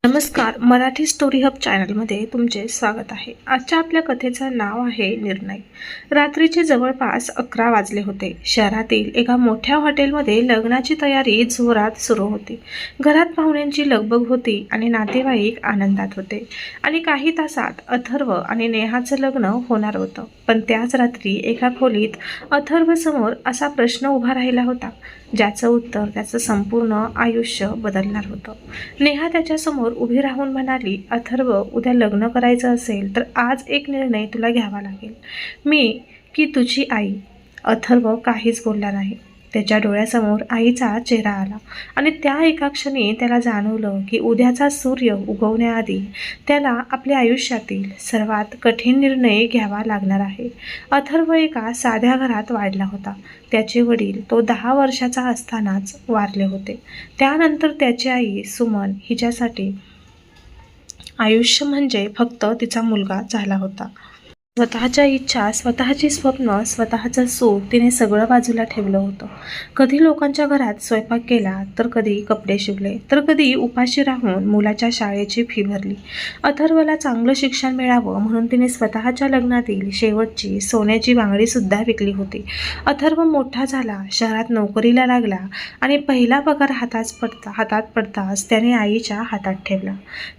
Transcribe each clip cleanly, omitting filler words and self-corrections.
नमस्कार. Marathi story hub चॅनलमध्ये तुमचे स्वागत आहे. आजच्या आपल्या कथेचं नाव आहे निर्णय. रात्रीचे जवळपास 11 वाजले होते. शहरातील एका मोठ्या हॉटेलमध्ये लग्नाची तयारी जोरात सुरू होती. घरात पाहुण्यांची लगबग होती आणि नातेवाईक आनंदात होते. आणि काही तासात अथर्व आणि नेहाचं लग्न होणार होतं. पण त्याच रात्री एका खोलीत अथर्वसमोर असा प्रश्न उभा राहिला होता, ज्याचं उत्तर त्याचं संपूर्ण आयुष्य बदलणार होतं. नेहा त्याच्यासमोर उभी राहून म्हणाली, अथर्व, उद्या लग्न करायचं असेल तर आज एक निर्णय तुला घ्यावा लागेल. मी की तुझी आई? अथर्व काहीच बोलला नाही. त्याच्या डोळ्यासमोर आईचा चेहरा आला आणि त्या एका क्षणी त्याला जाणवलं की उद्याचा सूर्य उगवण्याआधी त्याला आपल्या आयुष्यातील सर्वात कठीण निर्णय घ्यावा लागणार आहे. अथर्व एका साध्या घरात वाढला होता. त्याचे वडील तो 10 वर्षाचा असतानाच वारले होते. त्यानंतर त्याची आई सुमन हिच्यासाठी आयुष्य म्हणजे फक्त तिचा मुलगा झाला होता. स्वतःच्या इच्छा, स्वतःची स्वप्न, स्वतःचं सुख तिने सगळं बाजूला ठेवलं होतं. कधी लोकांच्या घरात स्वयंपाक केला, तर कधी कपडे शिवले, तर कधी उपाशी राहून मुलाच्या शाळेची फी भरली. अथर्वला चांगलं शिक्षण मिळावं म्हणून तिने स्वतःच्या लग्नातील शेवटची सोन्याची बांगडीसुद्धा विकली होती. अथर्व मोठा झाला, शहरात नोकरीला लागला आणि पहिला पगार हातात पडताच त्याने आईच्या हातात ठेवला.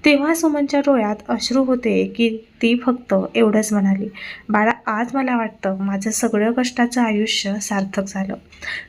तेव्हा सुमनच्या डोळ्यात अश्रू होते की ती फक्त एवढंच म्हणाली, बाळा, आज मला वाटतं माझं सगळं कष्टाचं आयुष्य सार्थक झालं.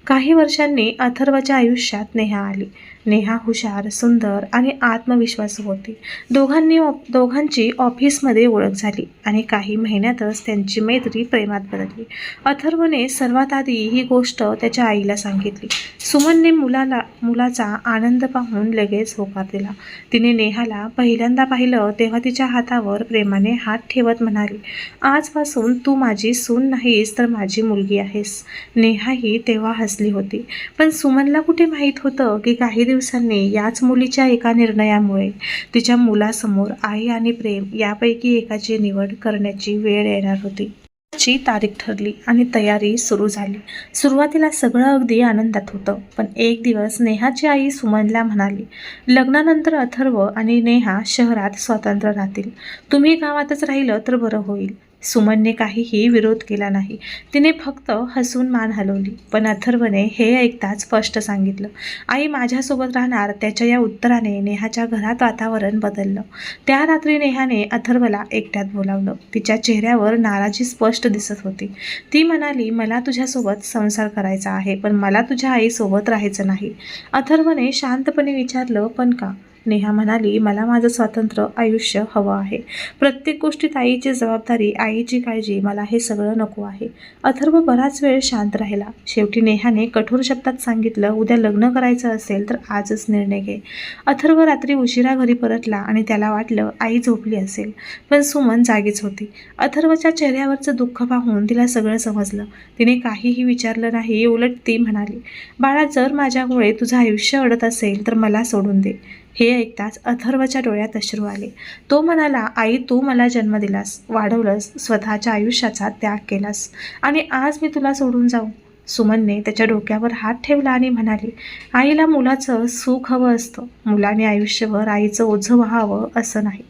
काही वर्षांनी अथर्वच्या आयुष्यात नेहा आली. नेहा हुशार, सुंदर आणि आत्मविश्वासू होती. दोघांची ऑफिसमध्ये ओळख झाली आणि काही महिन्यातच त्यांची मैत्री प्रेमात बदलली. अथर्वने सर्वात आधी ही गोष्ट त्याच्या आईला सांगितली. सुमनने मुलाचा आनंद पाहून लगेच होकार दिला. तिने नेहाला पहिल्यांदा पाहिलं तेव्हा तिच्या हातावर प्रेमाने हात ठेवत म्हणाली, आजपासून तू माझी सून नाहीस तर माझी मुलगी आहेस. नेहाही तेव्हा हसली होती. पण सुमनला कुठे माहीत होतं की काही दिवसांनी याच मुलीच्या एका निर्णयामुळे तिच्या मुलासमोर आई आणि प्रेम यापैकी एकाची निवड करण्याची वेळ येणार होती. ची तारीख ठरली आणि तयारी सुरू झाली. सुरुवातीला सगळं अगदी आनंदात होतं. पण एक दिवस नेहाची आई सुमनला म्हणाली, लग्नानंतर अथर्व आणि नेहा शहरात स्वतंत्र राहतील. तुम्ही गावातच राहिलं तर बरं होईल. सुमनने काहीही विरोध केला नाही. तिने फक्त हसून मान हलवली. पण अथर्वने हे ऐकताच स्पष्ट सांगितलं, आई माझ्यासोबत राहणार. त्याच्या या उत्तराने नेहाच्या घरात वातावरण बदललं. त्या रात्री नेहाने अथर्वला एकट्यात बोलावलं. तिच्या चेहऱ्यावर नाराजी स्पष्ट दिसत होती. ती म्हणाली, मला तुझ्यासोबत संसार करायचा आहे, पण मला तुझ्या आईसोबत राहायचं नाही. अथर्वने शांतपणे विचारलं, पण का? नेहा म्हणाली, मला माझं स्वतंत्र आयुष्य हवं आहे. प्रत्येक गोष्टीत आईची जबाबदारी, आईची काळजी, मला हे सगळं नको आहे. अथर्व बराच वेळ शांत राहिला. शेवटी नेहाने कठोर शब्दात सांगितलं, उद्या लग्न करायचं असेल तर आजच निर्णय घे. अथर्व रात्री उशिरा घरी परतला आणि त्याला वाटलं आई झोपली असेल, पण सुमन जागीच होती. अथर्वच्या चेहऱ्यावरचं दुःख पाहून तिला सगळं समजलं. तिने काहीही विचारलं नाही. उलट ती म्हणाली, बाळा, जर माझ्यामुळे तुझं आयुष्य अडत असेल तर मला सोडून दे. हे ऐकताच अथर्वच्या डोळ्यात अश्रू आले. तो म्हणाला, आई, तू मला जन्म दिलास, वाढवलंस, स्वतःच्या आयुष्याचा त्याग केलास आणि आज मी तुला सोडून जाऊ? सुमनने त्याच्या डोक्यावर हात ठेवला आणि म्हणाली, आईला मुलाचं सुख हवं असतं. मुलाने आयुष्यभर आईचं ओझं व्हावं असं नाही.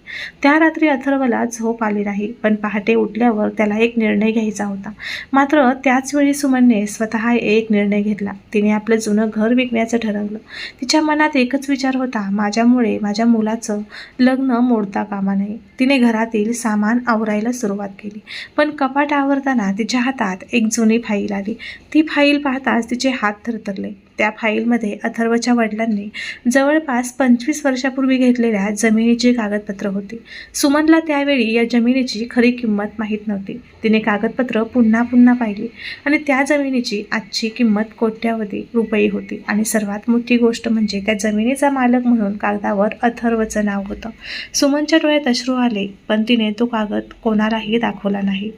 त्या रात्री अथर्वला झोप आली नाही. पण पहाटे उठल्यावर त्याला एक निर्णय घ्यायचा होता. मात्र त्याच वेळी सुमनने स्वतः एक निर्णय घेतला. तिने आपलं जुनं घर विकण्याचं ठरवलं. तिच्या मनात एकच विचार होता, माझ्यामुळे माझ्या मुलाचं लग्न मोडता कामा नये. तिने घरातील सामान आवरायला सुरुवात केली. पण कपाट आवरताना तिच्या हातात एक जुनी फाईल आली. ती फाईल पाहताच तिचे हात थरथरले. त्या फाईलमध्ये अथर्वच्या वडिलांनी जवळपास 25 वर्षापूर्वी घेतलेल्या जमिनीची कागदपत्र होती. सुमनला त्यावेळी या जमिनीची खरी किंमत माहीत नव्हती. तिने कागदपत्र पुन्हा पुन्हा पाहिली आणि त्या जमिनीची आजची किंमत कोट्यावधी रुपये होती. आणि सर्वात मोठी गोष्ट म्हणजे त्या जमिनीचा मालक म्हणून कागदावर अथर्वचं नाव होतं. सुमनच्या डोळ्यात अश्रू आले, पण तिने तो कागद कोणालाही दाखवला नाही.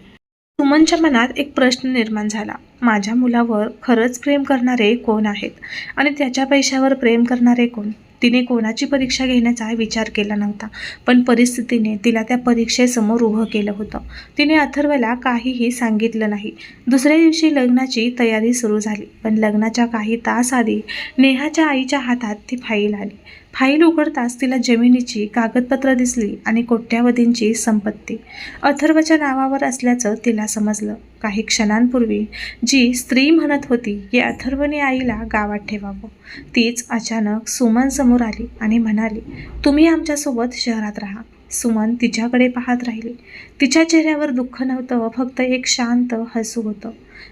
सुमनच्या मनात एक प्रश्न निर्माण झाला, माझ्या मुलावर खरंच प्रेम करणारे कोण आहेत आणि त्याच्या पैशावर प्रेम करणारे कोण? तिने कोणाची परीक्षा घेण्याचा विचार केला नव्हता, पण परिस्थितीने तिला त्या परीक्षेसमोर उभं केलं होतं. तिने अथर्वला काहीही सांगितलं नाही. दुसऱ्या दिवशी लग्नाची तयारी सुरू झाली. पण लग्नाच्या काही तास आधी नेहाच्या आईच्या हातात ती फाईल आली. फाईल उघडताच तिला जमिनीची कागदपत्र दिसली आणि कोट्यावधींची संपत्ती अथर्वच्या नावावर असल्याचं तिला समजलं. काही क्षणांपूर्वी जी स्त्री म्हणत होती की अथर्वने आईला गावात ठेवावं, तीच अचानक सुमन समोर आली आणि म्हणाली, तुम्ही आमच्यासोबत शहरात राहा. सुमन तिच्याकडे पाहत राहिली. तिच्या चेहऱ्यावर दुःख नव्हतं, फक्त एक शांत हसू होतं.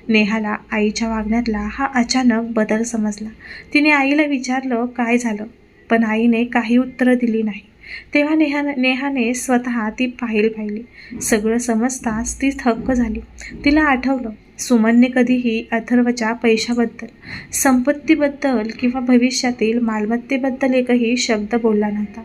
नेहाला आईच्या वागण्यातला हा अचानक बदल समजला. तिने आईला विचारलं काय झालं, पण आईने काही उत्तरं दिली नाही. तेव्हा नेहाने स्वतः ती फाईल पाहिली. सगळं समजताच ती थक्क झाली. तिला आठवलं सुमनने कधीही अथर्वच्या पैशाबद्दल, संपत्तीबद्दल किंवा भविष्यातील मालमत्तेबद्दल एकही शब्द बोलला नव्हता.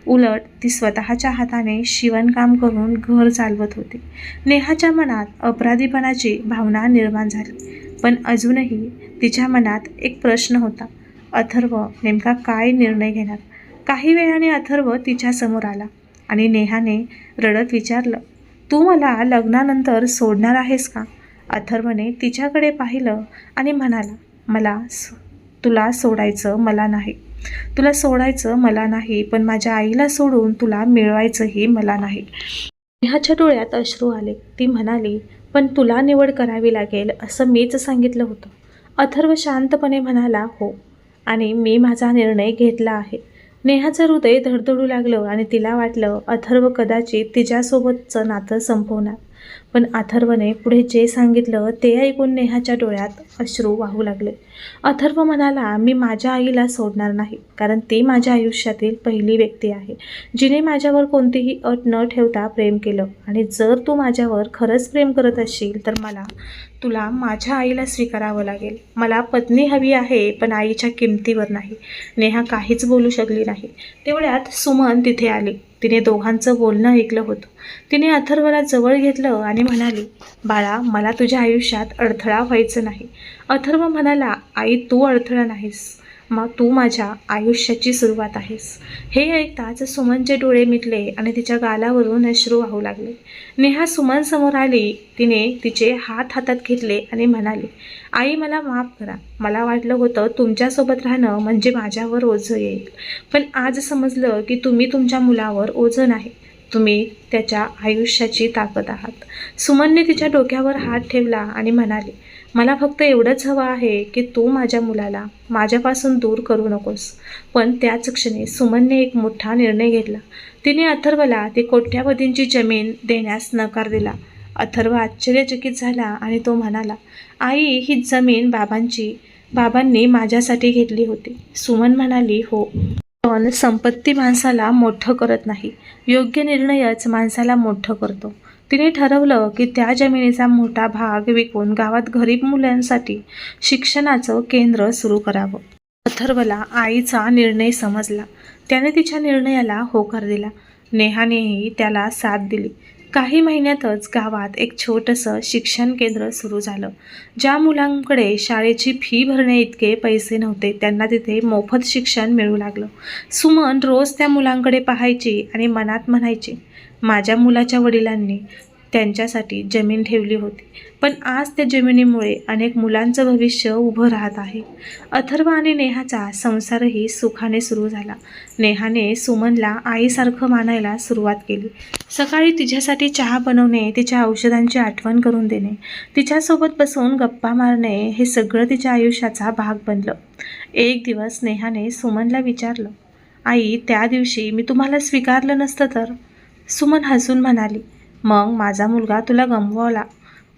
उलट ती स्वतःच्या हाताने शिवणकाम करून घर चालवत होती. नेहाच्या मनात अपराधीपणाची भावना निर्माण झाली. पण अजूनही तिच्या मनात एक प्रश्न होता, अथर्व नेमका काय निर्णय घेणार. काही वेळाने अथर्व तिच्यासमोर आला आणि नेहाने रडत विचारलं, तू मला लग्नानंतर सोडणार आहेस का. अथर्वने तिच्याकडे पाहिलं आणि म्हणाला, तुला सोडायचं मला नाही, पण माझ्या आईला सोडून तुला मिळवायचंही मला नाही. नेहाच्या डोळ्यात अश्रू आले. ती म्हणाली, पण तुला निवड करावी लागेल असं मीच सांगितलं होतं. अथर्व शांतपणे म्हणाला, हो, आणि मी माझा निर्णय घेतला आहे. नेहाचं हृदय धडधडू लागलं आणि तिला वाटलं अथर्व कदाचित तिच्यासोबतचं नातं संपवणार. पण अथर्वने पुढे जे सांगितलं ते ऐकून नेहाच्या डोळ्यात अश्रू वाहू लागले. अथर्व म्हणाला, मी माझ्या आईला सोडणार नाही, कारण ती माझ्या आयुष्यातील पहिली व्यक्ती आहे जिने माझ्यावर कोणतीही अट न ठेवता प्रेम केलं. आणि जर तू माझ्यावर खरंच प्रेम करत असशील तर तुला माझ्या आईला स्वीकारावं लागेल. मला पत्नी हवी आहे, पण आईच्या किमतीवर नाही. नेहा काहीच बोलू शकली नाही. तेवढ्यात सुमन तिथे आली. तिने दोघांचं बोलणं ऐकलं होतं. तिने अथर्वला जवळ घेतलं आणि म्हणाली, बाळा, मला तुझ्या आयुष्यात अडथळा व्हायचं नाही. अथर्व म्हणाला, आई, तू अडथळा नाहीस, मग तू माझ्या आयुष्याची सुरुवात आहेस. हे ऐकताच सुमनचे डोळे मिटले आणि तिच्या गालावरून अश्रू वाहू लागले. नेहा सुमन समोर आली. तिने तिचे हात हातात घेतले आणि म्हणाली, आई, मला माफ करा. मला वाटलं होतं तुमच्यासोबत राहणं म्हणजे माझ्यावर ओझं येईल, पण आज समजलं की तुम्ही तुमच्या मुलावर ओझं नाही, तुम्ही त्याच्या आयुष्याची ताकद आहात. सुमनने तिच्या डोक्यावर हात ठेवला आणि म्हणाली, मला फक्त एवढंच हवं आहे की तू माझ्या मुलाला माझ्यापासून दूर करू नकोस. पण त्याच क्षणी सुमनने एक मोठा निर्णय घेतला. तिने अथर्वला ती कोट्यावधींची जमीन देण्यास नकार दिला. अथर्व आश्चर्यचकित झाला आणि तो म्हणाला, आई, ही जमीन बाबांनी माझ्यासाठी घेतली होती. सुमन म्हणाली, हो, पण संपत्ती माणसाला मोठं करत नाही, योग्य निर्णयच माणसाला मोठं करतो. तिने ठरवलं की त्या जमिनीचा मोठा भाग विकून गावात गरीब मुलांसाठी शिक्षणाचं केंद्र सुरू करावं. अथर्वला आईचा निर्णय समजला. त्याने तिच्या निर्णयाला होकार दिला. नेहानेही त्याला साथ दिली. काही महिन्यातच गावात एक छोटंसं शिक्षण केंद्र सुरू झालं. ज्या मुलांकडे शाळेची फी भरणे इतके पैसे नव्हते त्यांना तिथे मोफत शिक्षण मिळू लागलं. सुमन रोज त्या मुलांकडे पाहायची आणि मनात म्हणायची, माझ्या मुलाच्या वडिलांनी त्यांच्यासाठी जमीन ठेवली होती, पण आज त्या जमिनीमुळे अनेक मुलांचं भविष्य उभं राहत आहे. अथर्व आणि नेहाचा संसारही सुखाने सुरू झाला. नेहाने सुमनला आईसारखं मानायला सुरुवात केली. सकाळी तिच्यासाठी चहा बनवणे, तिच्या औषधांची आठवण करून देणे, तिच्यासोबत बसून गप्पा मारणे, हे सगळं तिच्या आयुष्याचा भाग बनलं. एक दिवस नेहाने सुमनला विचारलं, आई, त्या दिवशी मी तुम्हाला स्वीकारलं नसतं तर. सुमन हसून म्हणाली, मग माझा मुलगा तुला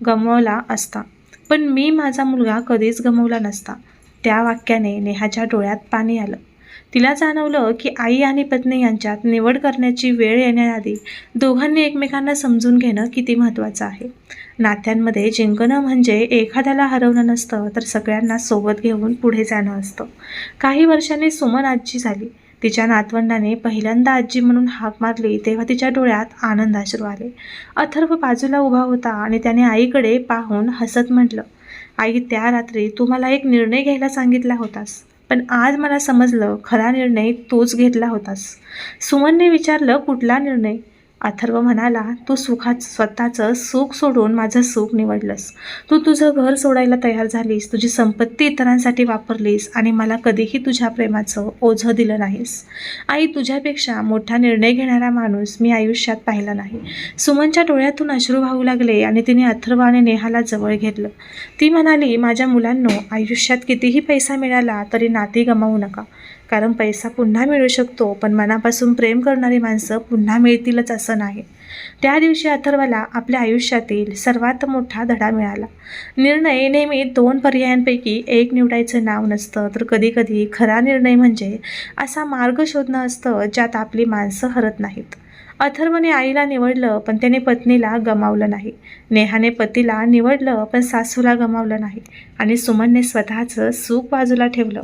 गमवला असता, पण मी माझा मुलगा कधीच गमवला नसता. त्या वाक्याने नेहाच्या डोळ्यात पाणी आलं. तिला जाणवलं की आई आणि पत्नी यांच्यात निवड करण्याची वेळ येण्याआधी दोघांनी एकमेकांना समजून घेणं किती महत्त्वाचं आहे. नात्यांमध्ये जिंकणं म्हणजे एखाद्याला हरवणं नसतं, तर सगळ्यांना सोबत घेऊन पुढे जाणं असतं. काही वर्षांनी सुमन आजी झाली. तिच्या नातवंडाने पहिल्यांदा आजी म्हणून हाक मारली तेव्हा तिच्या डोळ्यात आनंदाश्रू आले. अथर्व बाजूला उभा होता आणि त्याने आईकडे पाहून हसत म्हटलं, आई, त्या रात्री तू मला एक निर्णय घ्यायला सांगितला होतास, पण आज मला समजलं खरा निर्णय तूच घेतला होतास. सुमनने विचारलं, कुठला निर्णय. अथर्व म्हणाला, तू स्वतःचं सुख सोडून माझं सुख निवडलंस. तू तुझं घर सोडायला तयार झालीस, तुझी संपत्ती इतरांसाठी वापरलीस आणि मला कधीही तुझ्या प्रेमाचं ओझं दिलं नाहीस. आई, तुझ्यापेक्षा मोठा निर्णय घेणारा माणूस मी आयुष्यात पाहिला नाही. सुमनच्या डोळ्यातून अश्रू वाहू लागले आणि तिने अथर्व आणि नेहाला जवळ घेतलं. ती म्हणाली, माझ्या मुलांनो, आयुष्यात कितीही पैसा मिळाला तरी नाती गमावू नका. कारण पैसा पुन्हा मिळू शकतो, पण मनापासून प्रेम करणारी माणसं पुन्हा मिळतीलच असं नाही. त्या दिवशी अथर्वला आपल्या आयुष्यातील सर्वात मोठा धडा मिळाला. निर्णय नेहमी 2 पर्यायांपैकी एक निवडायचं नाव नसतं, तर कधीकधी खरा निर्णय म्हणजे असा मार्ग शोधणं असतं ज्यात आपली माणसं हरत नाहीत. अथर्वने आईला निवडलं, पण त्याने पत्नीला गमावलं नाही. नेहाने पतीला निवडलं, पण सासूला गमावलं नाही. आणि सुमनने स्वतःचं सुख बाजूला ठेवलं,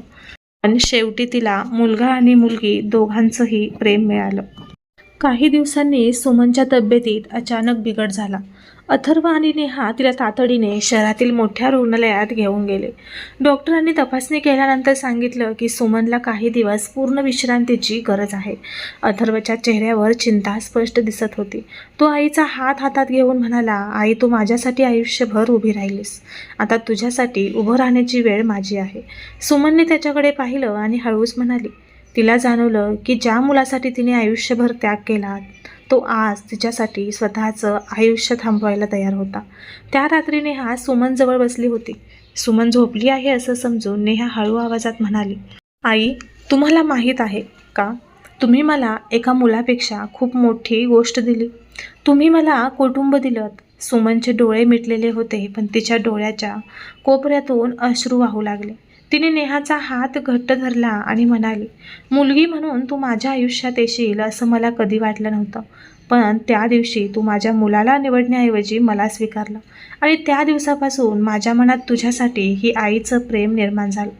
पण शेवटी तिला मुलगा आणि मुलगी दोघांचंही प्रेम मिळालं. काही दिवसांनी सुमनच्या तब्येतीत अचानक बिघड झाला. अथर्व आणि नेहा तिला तातडीने शहरातील मोठ्या रुग्णालयात घेऊन गेले. डॉक्टरांनी तपासणी केल्यानंतर सांगितलं की सुमनला काही दिवस पूर्ण विश्रांतीची गरज आहे. अथर्वच्या चेहऱ्यावर चिंता स्पष्ट दिसत होती. तो आईचा हात हातात घेऊन म्हणाला, आई, तू माझ्यासाठी आयुष्यभर उभी राहिलीस. आता तुझ्यासाठी उभं राहण्याची वेळ माझी आहे. सुमनने त्याच्याकडे पाहिलं आणि हळूच म्हणाली. तिला जाणवलं की ज्या मुलासाठी तिने आयुष्यभर त्याग केला तो आज तिच्यासाठी स्वतःचं आयुष्य थांबवायला तयार होता. त्या रात्री नेहा सुमनजवळ बसली होती. सुमन झोपली आहे असं समजून नेहा हळू आवाजात म्हणाली, आई, तुम्हाला माहीत आहे का, तुम्ही मला एका मुलापेक्षा खूप मोठी गोष्ट दिली. तुम्ही मला कुटुंब दिलं. सुमनचे डोळे मिटलेले होते, पण तिच्या डोळ्याच्या कोपऱ्यातून अश्रू वाहू लागले. तिने नेहाचा हात घट्ट धरला आणि म्हणाली, मुलगी म्हणून तू माझ्या आयुष्यात येशील असं मला कधी वाटलं नव्हतं. पण त्या दिवशी तू माझ्या मुलाला निवडण्याऐवजी मला स्वीकारलं आणि त्या दिवसापासून माझ्या मनात तुझ्यासाठी ही आईचं प्रेम निर्माण झालं.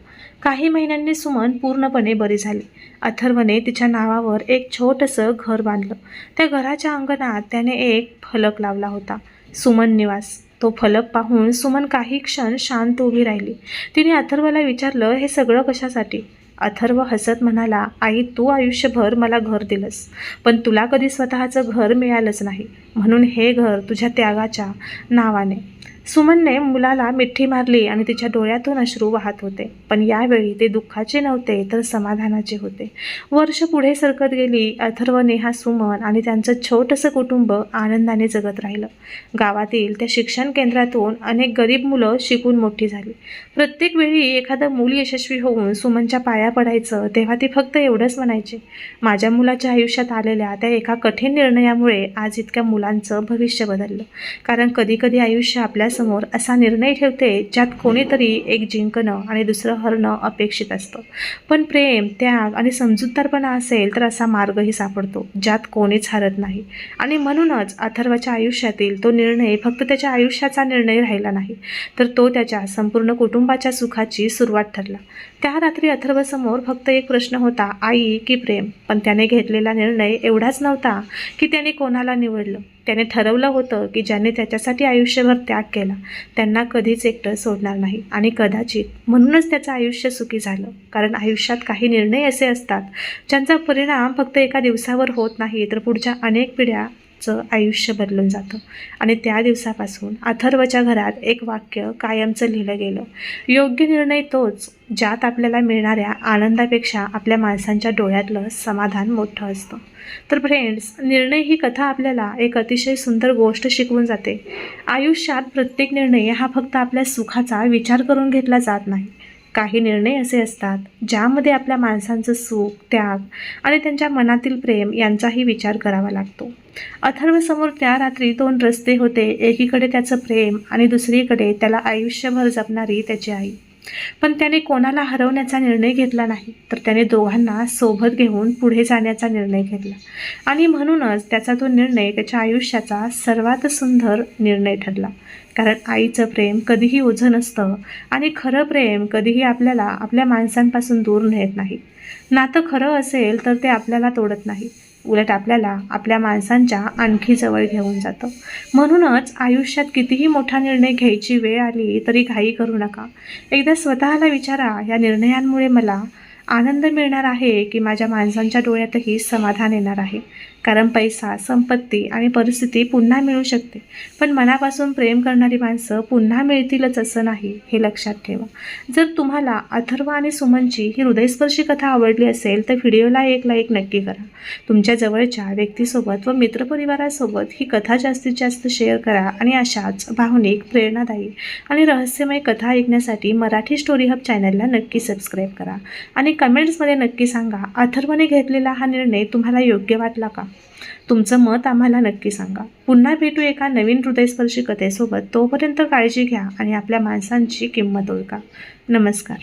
काही महिन्यांनी सुमन पूर्णपणे बरी झाली. अथर्वने तिच्या नावावर एक छोटंसं घर बांधलं. त्या घराच्या अंगणात त्याने एक फलक लावला होता, सुमन निवास. तो फलक पाहून सुमन काही क्षण शांत उभी राहिली. तिने अथर्वला विचारलं, हे सगळं कशासाठी? अथर्व हसत म्हणाला, आई, तू आयुष्यभर मला घर दिलंस, पण तुला कधी स्वतःचं घर मिळालंच नाही. म्हणून हे घर तुझ्या त्यागाच्या नावाने. सुमनने मुलाला मिठी मारली आणि तिच्या डोळ्यातून अश्रू वाहत होते, पण यावेळी ते दुःखाचे नव्हते तर समाधानाचे होते. वर्ष पुढे सरकत गेली. अथर्व, नेहा, सुमन आणि त्यांचं छोटंसं कुटुंब आनंदाने जगत राहिलं. गावातील त्या शिक्षण केंद्रातून अनेक गरीब मुलं शिकून मोठी झाली. प्रत्येक वेळी एखादं मूल यशस्वी होऊन सुमनच्या पाया पडायचं तेव्हा ती फक्त एवढंच म्हणायची, माझ्या मुलाच्या आयुष्यात आलेल्या त्या एका कठीण निर्णयामुळे आज इतक्या मुलांचं भविष्य बदललं. कारण कधीकधी आयुष्य आपल्यासमोर असा निर्णय ठेवते ज्यात कोणीतरी एक जिंकणं आणि दुसरं हरणं अपेक्षित असतं. पण प्रेम, त्याग आणि समजूतदारपणा असेल तर असा मार्गही सापडतो ज्यात कोणीच हरत नाही. आणि म्हणूनच अथर्वच्या आयुष्यातील तो निर्णय फक्त त्याच्या आयुष्याचा निर्णय राहिला नाही, तर तो त्याच्या संपूर्ण कुटुंबाच्या सुखाची सुरुवात ठरला. त्या रात्री अथर्वसमोर फक्त एक प्रश्न होता, आई की प्रेम? पण त्याने घेतलेला निर्णय एवढाच नव्हता की त्याने कोणाला निवडलं. त्याने ठरवलं होतं की ज्याने त्याच्यासाठी आयुष्यभर त्याग केला त्यांना कधीच एकटं सोडणार नाही. आणि कदाचित म्हणूनच त्याचं आयुष्य सुखी झालं. कारण आयुष्यात काही निर्णय असे असतात ज्यांचा परिणाम फक्त एका दिवसावर होत नाही, तर पुढच्या अनेक पिढ्याचं आयुष्य बदलून जातं. आणि त्या दिवसापासून अथर्वच्या घरात एक वाक्य कायमचं लिहिलं गेलं, योग्य निर्णय तोच ज्यात आपल्याला मिळणाऱ्या आनंदापेक्षा आपल्या माणसांच्या डोळ्यातलं समाधान मोठं असतं. तर फ्रेंड्स, निर्णय ही कथा आपल्याला एक अतिशय सुंदर गोष्ट शिकवून जाते. आयुष्यात प्रत्येक निर्णय हा फक्त आपल्या सुखाचा विचार करून घेतला जात नाही. काही निर्णय असे असतात ज्यामध्ये आपल्या माणसांचं सुख, त्याग आणि त्यांच्या मनातील प्रेम यांचाही विचार करावा लागतो. अथर्वसमोर त्या रात्री 2 रस्ते होते. एकीकडे त्याचं प्रेम आणि दुसरीकडे त्याला आयुष्यभर जपणारी त्याची आई. पण त्याने कोणाला हरवण्याचा निर्णय घेतला नाही, तर त्याने दोघांना सोबत घेऊन पुढे जाण्याचा निर्णय घेतला. आणि म्हणूनच त्याचा तो निर्णय त्याच्या आयुष्याचा सर्वात सुंदर निर्णय ठरला. कारण आईचं प्रेम कधीही ओझं नसतं आणि खरं प्रेम कधीही आपल्याला आपल्या माणसांपासून दूर नेत नाही. नातं खरं असेल तर ते आपल्याला तोडत नाही, उलट आपल्याला आपल्या माणसांच्या आणखी जवळ घेऊन जातं. म्हणूनच आयुष्यात कितीही मोठा निर्णय घ्यायची वेळ आली तरी घाई करू नका. एकदा स्वतःला विचारा, या निर्णयांमुळे मला आनंद मिळणार आहे की माझ्या माणसांच्या डोळ्यातही समाधान येणार आहे. कारण पैसा, संपत्ती आणि परिस्थिती पुन्हा मिळू शकते, पण मनापासून प्रेम करणारी माणसं पुन्हा मिळतीलच असं नाही, हे लक्षात ठेवा. जर तुम्हाला अथर्व आणि सुमनची ही हृदयस्पर्शी कथा आवडली असेल तर व्हिडिओला एक लाईक नक्की करा. तुमच्या जवळच्या व्यक्तीसोबत व मित्रपरिवारासोबत ही कथा जास्तीत जास्त शेअर करा आणि अशाच भावनिक, प्रेरणादायी आणि रहस्यमय कथा ऐकण्यासाठी मराठी स्टोरी हब चॅनलला नक्की सबस्क्राईब करा. आणि कमेंट्समध्ये नक्की सांगा, अथर्वने घेतलेला हा निर्णय तुम्हाला योग्य वाटला का? तुमचं मत आम्हाला नक्की सांगा. पुन्हा भेटू एका नवीन हृदयस्पर्शी कथेसोबत. तोपर्यंत काळजी घ्या आणि आपल्या माणसांची किंमत ओळखा. नमस्कार.